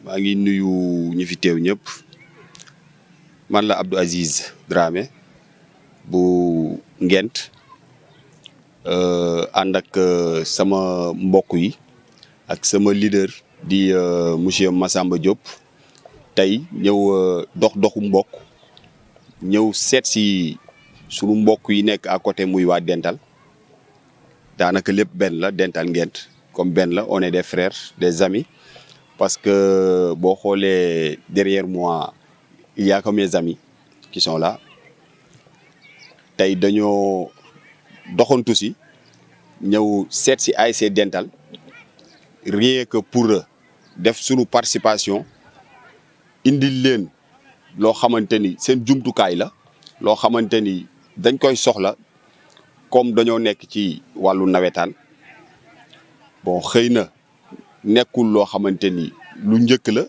maa ngi nuyu ñi fi teew ñëpp man la Abdou Aziz Dramé bu Ngent ànd ak sama mbokk yi ak sama leader di monsieur Massamba Diop tey ñëw doxu mbokk ñëw seet si sunu mbokk yi nekk à côté muy waa Dental daanaka lépp benn la Dental Ngent comme benn la on est des frères des amis. Parce que boo xoolee derrière moi il y a que mes amis qui sont là tey dañoo doxantu si ñëw seet si ASC Dental rien que pour def sunu participation indil leen loo xamante ni seen jumtukaay la loo xamante ni dañ koy soxla comme dañoo nekk ci wàllu nawetaan bon xëy na. nekkul loo xamante ni lu njëkk la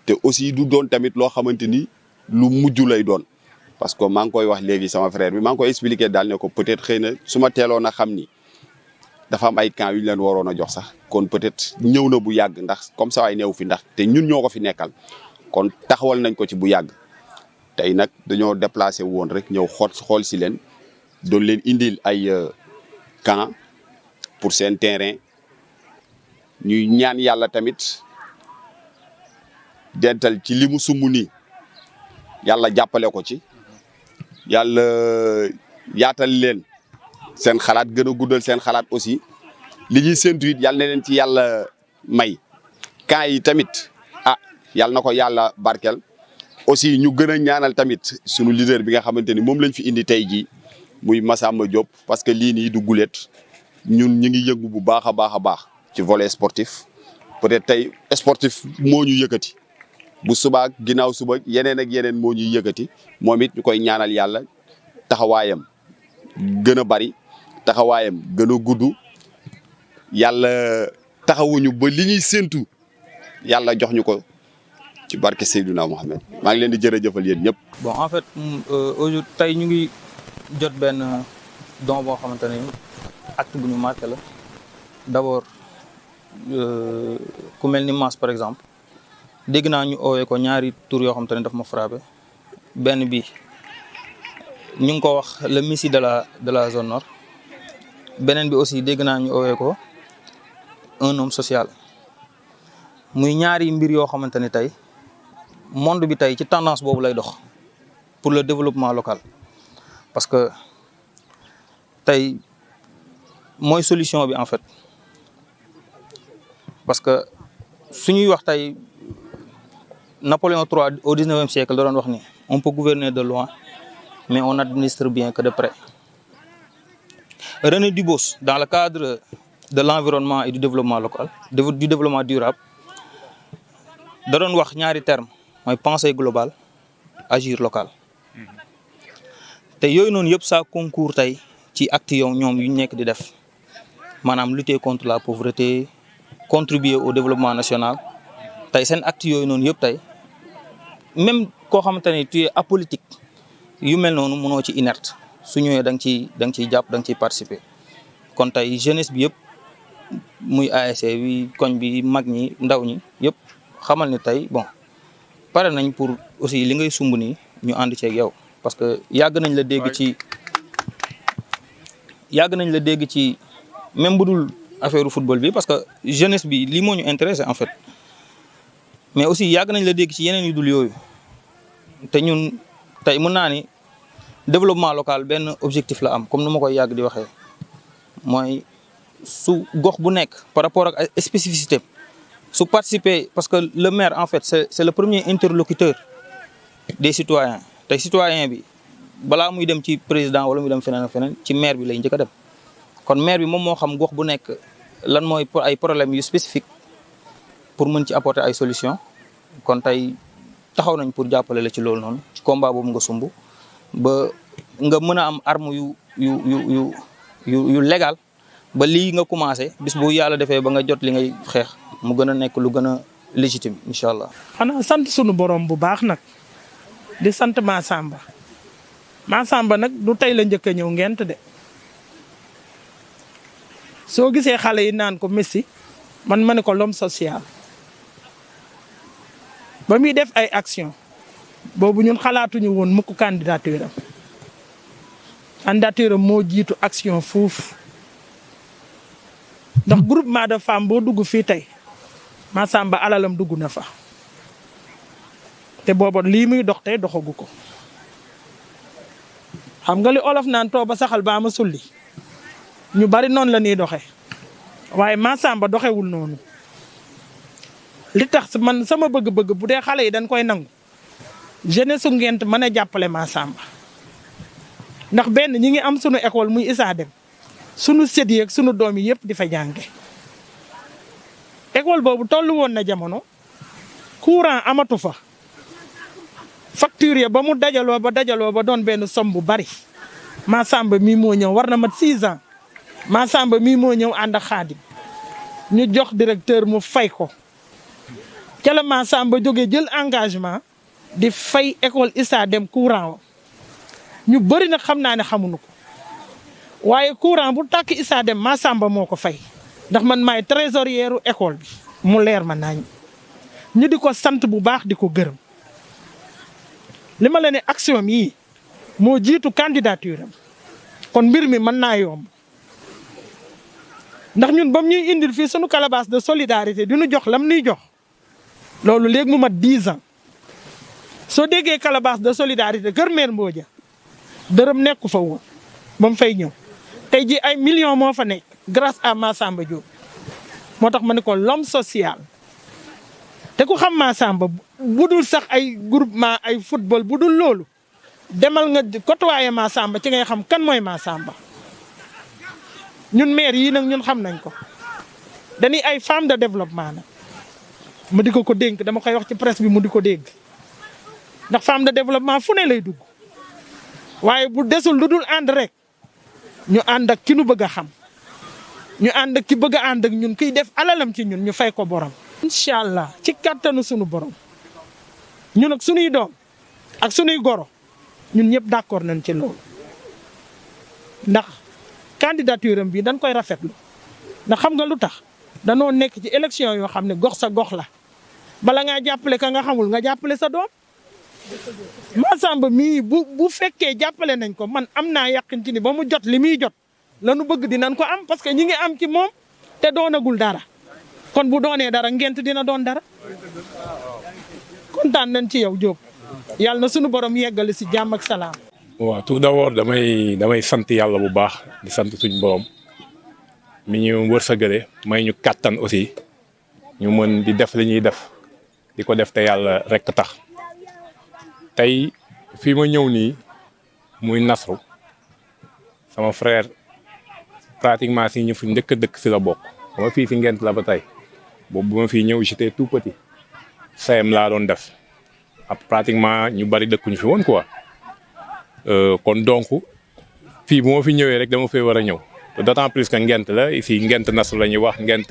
te aussi du doon tamit loo xamante ni lu mujj lay doon parce que maa ngi koy wax léegi sama frère bi maa ngi koy expliquer daal ne ko peut-être xëy na su ma teeloon a xam ni dafa am ay camps yu ñu leen waroon a jox sax kon peut-être ñëw na bu yàgg ndax comme ça ay neew fi ndax te ñun ñoo ko fi nekkal kon taxawal nañ ko ci bu yàgg tey nag dañoo déplacé woon rek ñëw xool si leen doon leen indil ay camp pour seen terrain. ñuy ñaan yàlla tamit Dental ci li mu sumb nii yàlla jàppale ko ci yàlla yaatal leen seen xalaat gën a guddal seen xalaat aussi li ñuy séntu it yàlla na leen ci yàlla may camp yi tamit yàlla na ko yàlla barkel aussi ñu gën a ñaanal tamit sunu leader bi nga xamante ni moom lañ fi indi tey jii muy Massamba Diop parce que lii nii du gulet ñun ñu ngi yëngu bu baax a baax ci volet sportif peut-être tey sportif moo ñu yëkkati bu subaa ginnaaw suba yeneen ak yeneen moo ñuy yëkkati moom it ñu koy ñaanal yàlla taxawaayam gën a bari taxawaayam gën a gudd yàlla taxawuñu ba li ñuy séentu yàlla jox ñu ko ci barke Seydouna Mohamed maa ngi leen di jërëjëfal yéen ñëpp. bon en fait aujourd'hui tey ñu ngi jot benn don boo xamante ne acte bu ñu marqué la d'abord. ku mel ni Mass par exemple dégg naa ñu oowee ko ñaari tur yoo xam te ne daf ma frappé benn bi ñu ngi ko wax le Messi de la zone nord beneen bi aussi dégg naa ñu oowee ko un homme social muy ñaari mbir yoo xamante ne tey monde bi tey ci tendance boobu lay dox pour le développement local parce que tey mooy solution bi en fait. parce que suñuy wax tey Napoléon III au 19e siècle da doon wax ni on peut gouverner de loin mais on n'administre bien que de près. René Dubos dans le cadre de l'environnement et du développement local du développement durable da doon wax ñaari terme mooy penser global agir local te yooyu noonu yëpp ça concourt tey ci actes yow ñoom yu ñu nekk di def maanaam lutter contre la pauvreté contribuer au développement national tey seen actes yooyu noonu yëpp tey même koo xamante ne tu es apolitique yu mel noonu mënoo ci inerte su ñëwee da nga ciy jàpp da nga ciy participer kon tey jeunesse bi yëpp muy ASC bi koñ bi mag ñi ndaw ñi yëpp xamal ni tey bon pare nañ pour aussi li ngay sumb nii ñu ànd ceeg yow parce que yàgg nañ la dégg ci même bu dul affaire football bi parce que jeunesse bi lii moo ñu intéressé en fait mais aussi yàgg nañ la dégg ci yeneen yu dul yooyu te ñun tey mën naa ni développement local benn objectif la am comme nu ma koy yàgg di waxee mooy su gox bu nekk par rapport ak spécificité su participer parce que le maire en fait c'est le premier interlocuteur des citoyens tey citoyen bi balaa muy dem ci président wala muy dem feneen ak feneen ci maire bi lay njëkk a dem kon maire bi moom moo xam gox bu nekk lan mooy ay problèmes yu spécifique pour mën ci apporter ay solutions kon tey taxaw nañ pour jàppale la ci loolu noonu ci combat boobu nga sumb ba nga mën a am arme yu légal ba lii nga commencé bis bu yàlla defee ba nga jot li ngay xeex mu gën a nekk lu gën a légitime incha allah. xanaa sant sunu borom bu baax nag di sant Massamba nag du tey la njëkk a ñëw ngent de soo gisee xale yi naan ko Messi man ma ne ko l'homme social ba muy def ay action boobu ñun xalaatuñu woon mukk candidature am moo jiitu action fuuf ndax groupement de femmes boo dugg fii tey Massamba alalam dugg na fa te booba lii muy dox tey doxagu ko xam nga li olof naan too ba saxal baa ma sulli ñu bari noonu la ñuy doxee waaye Massamba doxewul noonu li tax man sama bëgg-bëgg bu dee xale yi dañ koy nangu jeunesse su Ngent mën a jàppale Massamba ndax benn ñi ngi am sunu école muy Issa Deme sunu sët yi ak sunu doom yi yëpp di fa jànge école boobu tollu woon na jamono courant amatu fa facture ya ba mu dajaloo ba doon benn somme bu bari Massamba mii moo ñëw war na mat 6 ans Massamba mii moo ñëw ànd ak Xaadim ñu jox directeur mu fay ko ca la Massamba jógee jël engagement di fay école Issa Deme courant wa ñu bëri nag xam naa ne xamuñu ko waaye courant bu tàkk Issa Deme Massamba moo ko fay ndax man maay trésorière école bi mu leer ma nañ ñu di ko sant bu baax di ko gërëm li ma la ne action yii moo jiitu candidature am kon mbir mi mën naa yomb ndax ñun bam ñuy indil fii sunu calebasse de solidarité di ñu jox lam ñuy jox loolu léegi mu mat 10 ans soo déggee calebasse de solidarité kër Mère Mbodja dërëm nekku fa woon ba mu fay ñëw tey ji ay millions moo fa nekk grâce à Massamba Diop moo tax ma ne ko l'homme social te ku xam Massamba bu dul sax ay groupement ay football bu dul loolu demal nga côtoyer Massamba ci ngay xam kan mooy Massamba ñun maire yii nag ñun xam nañ ko dañuy ay femme de développement nag ma di ko dénk dama koy wax ci presse bi mu di ko dégg ndax femme de développement fu ne lay dugg waaye bu desul lu dul ànd rek ñu ànd ak ki nu bëgg a xam ñu ànd ak ki bëgg a ànd ak ñun kiy def alalam ci ñun ñu fay ko borom. incha allah ci kattanu sunu borom ñun ak sunuy doom ak sunuy goro ñun ñëpp d'accord nañ ci loolu ndax candidature am bi dañ koy rafetlu ndax xam nga lu tax danoo nekk ci élection yoo xam ne gox sa gox la bala ngaa jàppale ka nga xamul nga jàppale sa doom. Massamba mii bu fekkee jàppale nañ ko man am naa yàqin ci ni ba mu jot li muy jot lanu bëgg dinañ ko am parce que ñi ngi am ci moom te doonagul dara kon bu doonee dara Ngent dina doon dara kontaan nañ ci yow Diop yàlla na sunu borom yeggale si jàmm ak salaam. waaw tout d'abord damay sant yàlla bu baax di sant suñu borom mi ñu wërsëgale may ñu kàttan aussi ñu mën di def li ñuy def di ko def te yàlla rek tax. tey fii ma ñëw nii muy Nasrou sama frère pratiquement si ñu fi njëkk a dëkk si la bokk sama fii si Ngent la ba tey boobu bu ma fii ñëw j'étais tout petit CM laa doon def ab pratiquement ñu bari dëkkuñu fi woon quoi kon donc fii bu ma fi ñëwee rek dama fay war a ñëw d'autant plus que Ngent la ici Ngent Nasrou la ñuy wax Ngent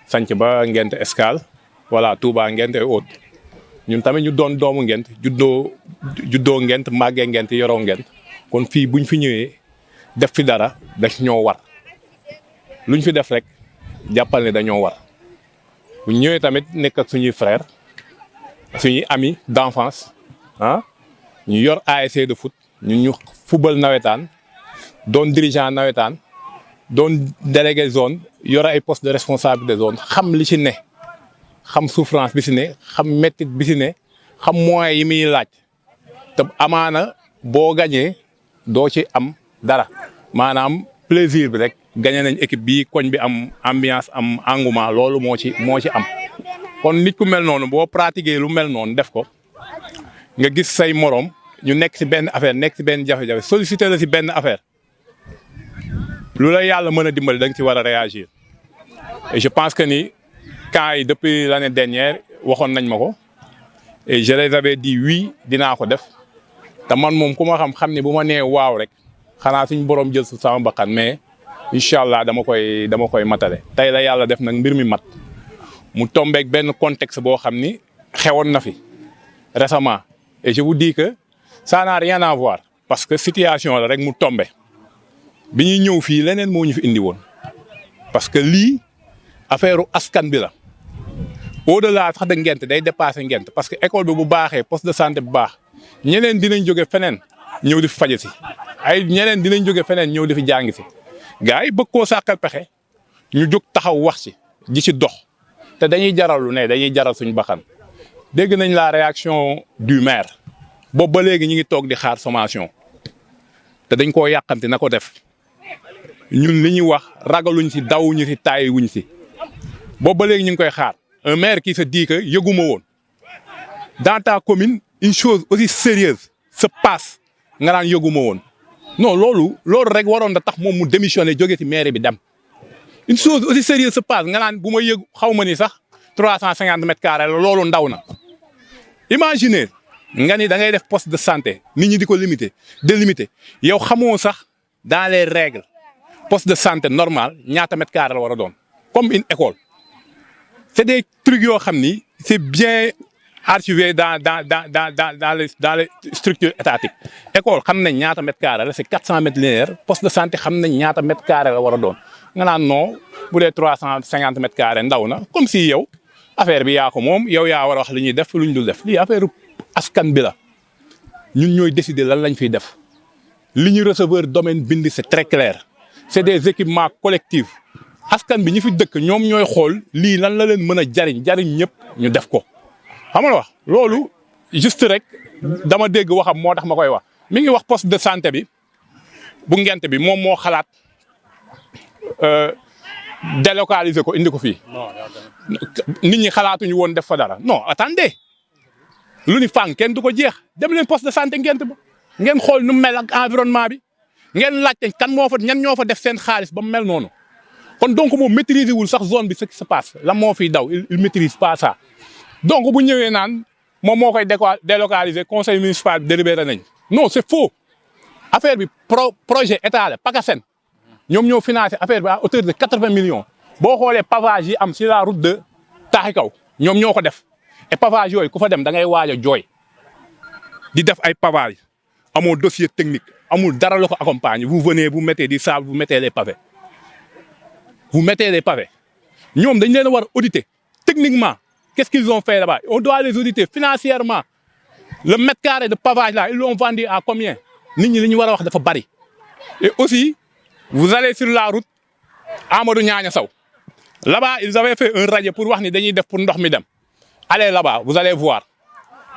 Sanc Ba Ngent Escale voilà Touba Ngent et autres ñun tamit ñu doon doomu Ngent juddoo Ngent màggee Ngent yoroo Ngent kon fii buñ fi ñëwee def fi dara daf ñoo war luñ fi def rek jàppal ne dañoo war buñ ñëwee tamit nekk ak suñuy frère suñuy amis d'enfance ah ñu yor ASC de foot ñu football nawetaan doon dirigeant nawetaan doon délégué zone yor ay poste de responsabilité zone xam li ci ne xam souffrance bi si ne xam mettit bi si ne xam moyens yi muy laaj te amaana boo gañee doo ci am dara maanaam plaisir bi rek gañe nañ équipe bi koñ bi am ambiance am engouement loolu moo ci am kon nit ku mel noonu boo pratiquer lu mel noonu def ko nga gis say moroom ñu nekk ci benn affaire nekk ci benn jafe-jafe solliciter la ci benn affaire lu la yàlla mën a dimbali da nga ci war a réagir et je pense que ni camps yi depuis l'année dernière waxoon nañ ma ko et je les avais dit oui dinaa ko def te man moom ku ma xam ne bu ma nee waaw rek xanaa suñ borom jël su sama bakkan mais incha allah dama koy matale. tey la yàlla def nag mbir mi mat mu tombeek benn contexte boo xam ni xewoon na fi récemment et je vous dis que ça n'a rien à voir parce que situation la rek mu tombe bi ñuy ñëw fii leneen moo ñu fi indi woon parce que lii affaire askan bi la au-delà sax de Ngent day dépasser Ngent parce que école bi bu baaxee poste de santé bu baax ñeneen dinañ jóge feneen ñëw di fi faje si ay ñeneen dinañ jóge feneen ñëw di fi jàngi si gars yi bëgg koo sàkkal pexe ñu jóg taxaw wax ci di ci dox te dañuy jaral lu ne dañuy jaral suñu baxan dégg nañ la réaction du maire boobu ba léegi ñu ngi toog di xaar sommation te dañ koo yàqamti na ko def ñun li ñuy wax ragaluñ si dawuñu si taayiwuñ si boobu ba léegi ñu ngi koy xaar un maire qui se dit que yëguma woon dans ta commune une chose aussi sérieuse se passe nga naan yëguma woon non loolu rek waroon na tax moom mu démissionné jóge ci maire bi dem une chose aussi sérieuse se passe nga naan bu ma yëg xaw ma ni sax 350 mètres carrés la loolu ndaw na imaginez nga ni da ngay def poste de santé nit ñi di ko délimiter yow xamoo sax dans les règles poste de santé normal ñaata mètres carrés la war a doon comme une école c'est des trucs yoo xam ni c'est bien archivé dans les structures étatiques école xam nañ ñaata mètres carrés la c'est 400 mètres linéaires poste de santé xam nañ ñaata mètres carrés la war a doon nga naan non bu dee 350 mètres carrés ndaw na comme si yow affaire bi yaa ko moom yow yaa war a wax li ñuy def lu ñu dul def lii affaire askan bi la ñun ñooy décider lan lañ fiy def li ñu receveur domaine bind c'est très clair c'est des équipements collectifs askan bi ñi fi dëkk ñoom ñooy xool lii lan la leen mën a jariñ ñëpp ñu def ko xam nga wax loolu juste rek dama dégg waxam moo tax ma koy wax mi ngi wax poste de santé bi bu Ngent bi moom moo xalaat délocaliser ko indi ko fii nit ñi xalaatuñu woon def fa dara non attendez lu ni fànn kenn du ko jeex dem leen poste de santé Ngent ba ngeen xool nu mel ak environnement bi ngeen laajte kan moo fa ñan ñoo fa def seen xaalis ba mu mel noonu kon donc moom maîtriser wul sax zone bi ce qui se passe lan moo fiy daw il maîtrise pas ça donc bu ñëwee naan moom moo koy délocaliser conseil municipal délibéré nañ non c'est faux affaire bi projet état la PACASEN ñoom ñoo financé affaire bi à hauteur de 80 millions boo xoolee pavage yi am sur la route de Taaxi Kaw ñoom ñoo ko def et pavage yooyu ku fa dem da ngay waaj a jooy di def ay pavage amoo dossier technique amul dara la ko accompagner vous venez vous mettez du sable vous mettez les pavés ñoom dañ leen a war auditer techniquement qu'est-ce qu'ils ont fait là-bas on doit les auditer financièrement le mètre carré de pavage là ils l'ont vendu à combien nit ñi li ñu war a wax dafa bari et aussi vous allez sur la route Amadou Niania Sow là-bas ils avaient fait un radier pour wax ni dañuy def pour ndox mi dem allez là-bas vous allez voir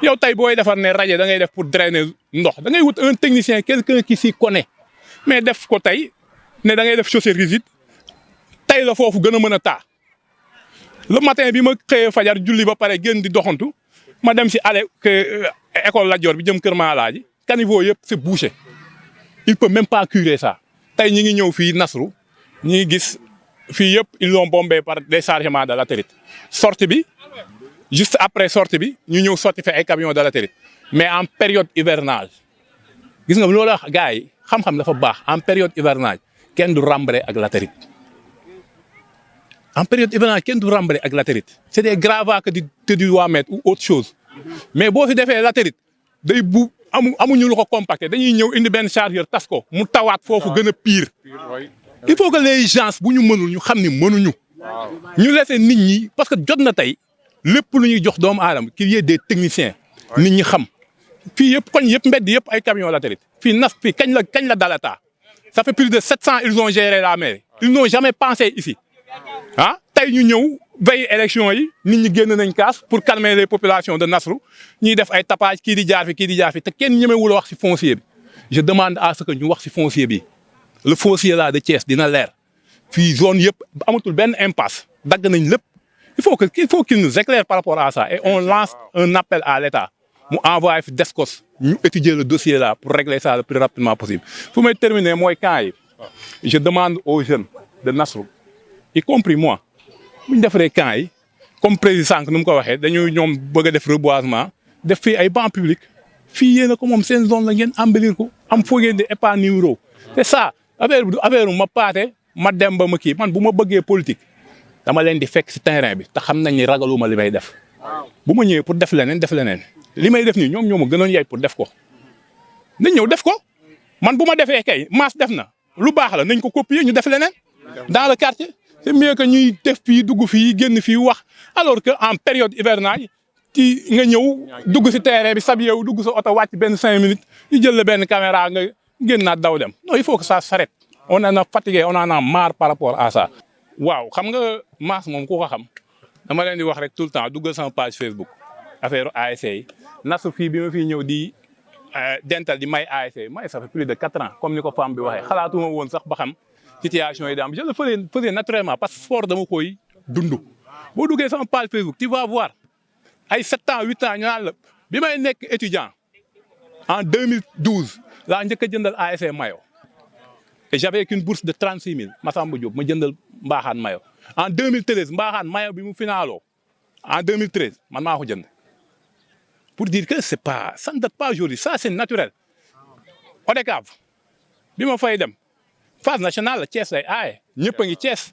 yow tey booy defar ne radier da ngay def pour drainer ndox da ngay wut un technicien quelqu'un qui s'y connaît mais def ko tey ne da ngay def chaussée rigide tey la foofu gën a mën a taa le matin bi ma xëyee fajar julli ba pare génn di doxantu ma dem si allée école Lat Dior bi jëm Kër Maalaaji caniveau yëpp c'est bouché il peut même pas curer ça tey ñi ngi ñëw fii Nasrou ñi ngi gis fii yëpp ils l'ont bombé par déchargement de latérite sortie bi juste après sortie bi ñu ñëw sotti fi ay camions de latérite mais en période hivernage gis nga loolu wax gars yi xam-xam dafa baax en période hivernage kenn du rembré ak latérite en période hivernage kenn du rembré ak latérite c'est des gravats que tu dois mettre ou autre chose mais boo fi defee latérite day bu amuñu lu ko compacté dañuy ñëw indi benn chargeur tas ko mu tawaat foofu gën a pire il faut que les gens bu ñu mënul ñu xam ni mënuñu ñu laisser nit ñi parce que jot na tey lépp lu ñuy jox doomu aadama qu'il y ait des techniciens nit ñi xam fii yëpp koñ yëpp mbedd yëpp ay camions latérite fii nas fii kañ la dalata ça fait plus de 700 ils ont géré la mairie ils n'ont jamais pensé ici ah tey ñu ñëw veille élection yi nit ñi génn nañ kaas pour calmer les populations de Nasrou ñuy def ay tapage kii di jaar fi te kenn ñemewul wax ci foncier bi je demande à ce que ñu wax ci foncier bi le foncier là de Thiès dina leer fii zone yëpp amatul benn impasse dagg nañ lépp il faut qu'il nous éclaire par rapport à ça et on lance un appel à l'État mu envoyé fi DSCOS ñu étudier le dossier là pour régler ça le plus rapidement possible. fu may terminer mooy camp yi je demande aux jeunes de Nasrou y compris moi bu ñu defaree camp yi comme président sànq nu mu ko waxee dañuy ñoom bëgg a def reboisement def fii ay bancs publics fii yéen a ko moom seen zone la ngeen embellir ko am foo ngeen di épanouir c'est ça affaire ma paate ma dem ba ma kii man bu ma bëggee politique dama leen di fekk si terrain bi te xam nañ ni ragaluma li may def bu ma ñëwee pour def leneen li may def nii ñoom ñoo ma gënoon yey pour def ko nañ ñëw def ko man bu ma defee kay maas def na lu baax la nañ ko copier ñu def leneen dans le quartier c'est mieux que ñuy def fii dugg fii génn fii wax alors que en période hivernage ci nga ñëw dugg si terrain bi sab yow dugg sa oto wàcc benn 5 minutes ñu jël la benn caméra nga génnaat daw dem non il faut que ça s'arrête on en a fatigué on en a marre par rapport à ça. waaw xam nga maas moom ku ko xam dama leen di wax rek tout le temps duggal sama page Facebook affaire ASC yi nasu fii bi ma fii ñëw di dental di may ASC may ça fait plus de 4 ans comme ni ko femme bi waxee xalaatuma woon sax ba xam situation yi daam je le faisais naturellement parce que sport dama koy dund. boo duggee sama page Facebook tu vas voir ay 7 ans 8 ans ñu naan la bi may nekk étudiant en 2012 laa njëkk a jëndal ASC mayo et j'avais qu'une bourse de 36 000 Massamba Diop ma jëndal Mbaaxaan mayo en 2013 Mbaaxaan mayo bi mu finaaloo en 2013 man maa ko jënd pour dire que c'est pas ça ne date pas aujourd'hui ça c'est naturel. ODCAV bi ma fay dem phase nationale la Thiès lay aaye ñëpp a ngi Thiès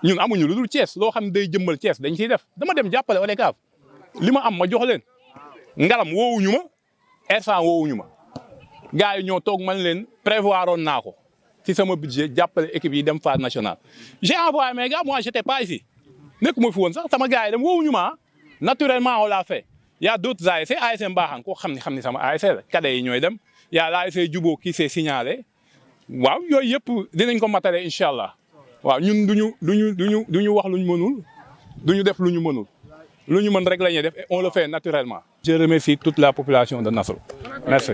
ñun amuñu lu dul Thiès loo xam ne day jëmmal Thiès dañ ciy def dama dem jàppale ODCAV li ma am ma jox leen ngalam woowuñu ma instant woowuñu ma gars yi ñoo toog man leen prévoir oon naa ko ci sama budget jàppale équipe yi dem phase nationale. j'ai envoyé mes gars moi j'étais pas ici nekkuma fi woon sax sama gars yi dem woowuñu ma naturellement on l'a fait. Il y a d'autres ASC ASC Mbaaxaan koo xam ni sama ASC la cadets yi ñooy dem y a l'ASC Jubo qui s'est signalé waaw yooyu yëpp dinañ ko matale incha allah waaw ñun duñu wax lu ñu mënul duñu def lu ñu mënul lu ñu mën rek la ñuy def et on le fait naturellement. Je remercie toute la population de Nasrou merci.